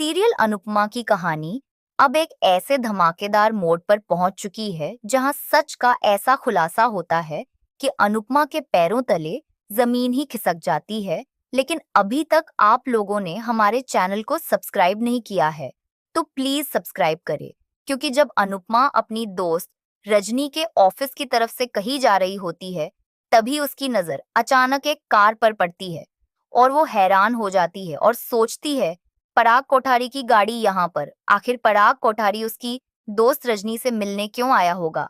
Serial Anupama की कहानी अब एक ऐसे धमाकेदार मोड़ पर पहुंच चुकी है जहां सच का ऐसा खुलासा होता है कि अनुपमा के पैरों तले जमीन ही खिसक जाती है। लेकिन अभी तक आप लोगों ने हमारे चैनल को सब्सक्राइब नहीं किया है, तो प्लीज सब्सक्राइब करें, क्योंकि जब अनुपमा अपनी दोस्त रजनी के ऑफिस की तरफ से कहीं जा रही होती है, तभी उसकी नजर अचानक एक कार पर पड़ती है और वो हैरान हो जाती है और सोचती है, पराग कोठारी की गाड़ी यहाँ पर, आखिर पराग कोठारी उसकी दोस्त रजनी से मिलने क्यों आया होगा।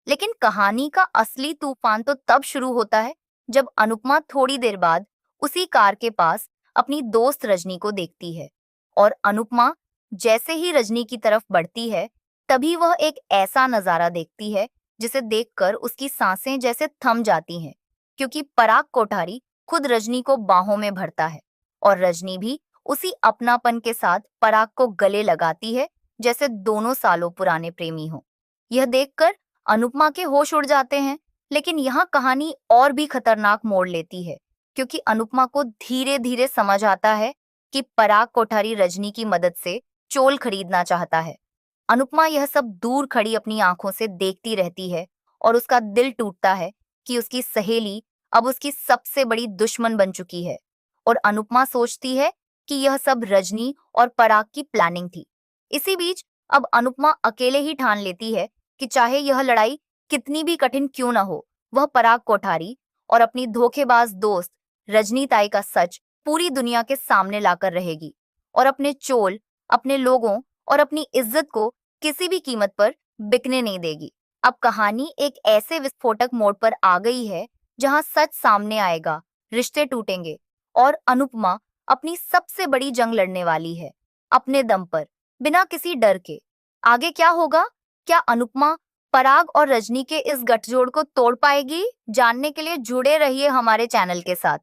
लेकिन कहानी का असली तूफान तो तब शुरू होता है जब अनुपमा थोड़ी देर बाद उसी कार के पास अपनी दोस्त रजनी को देखती है। और अनुपमा जैसे ही रजनी की तरफ बढ़ती है, तभी वह एक ऐसा नजारा देखती है जिसे देखकर उसकी सांसें जैसे थम जाती हैं, क्योंकि पराग कोठारी खुद रजनी को बाहों में भरता है और रजनी भी उसी अपनापन के साथ पराग को गले लगाती है, जैसे दोनों सालों पुराने प्रेमी हो। यह देखकर अनुपमा के होश उड़ जाते हैं। लेकिन यहाँ कहानी और भी खतरनाक मोड़ लेती है, क्योंकि अनुपमा को धीरे धीरे समझ आता है कि पराग कोठारी रजनी की मदद से चोल खरीदना चाहता है। अनुपमा यह सब दूर खड़ी अपनी आंखों से देखती रहती है और उसका दिल टूटता है कि उसकी सहेली अब उसकी सबसे बड़ी दुश्मन बन चुकी है। और अनुपमा सोचती है कि यह सब रजनी और पराग की प्लानिंग थी। इसी बीच अब अनुपमा अकेले ही ठान लेती है कि चाहे यह लड़ाई कितनी भी कठिन क्यों न हो, वह पराग कोठारी और अपनी धोखेबाज दोस्त रजनी ताई का सच पूरी दुनिया के सामने लाकर रहेगी और अपने चोल, अपने लोगों और अपनी इज्जत को किसी भी कीमत पर बिकने नहीं देगी। अब कहानी एक ऐसे विस्फोटक मोड़ पर आ गई है जहां सच सामने आएगा, रिश्ते टूटेंगे और अनुपमा अपनी सबसे बड़ी जंग लड़ने वाली है, अपने दम पर, बिना किसी डर के। आगे क्या होगा? क्या अनुपमा पराग और रजनी के इस गठजोड़ को तोड़ पाएगी? जानने के लिए जुड़े रहिए हमारे चैनल के साथ।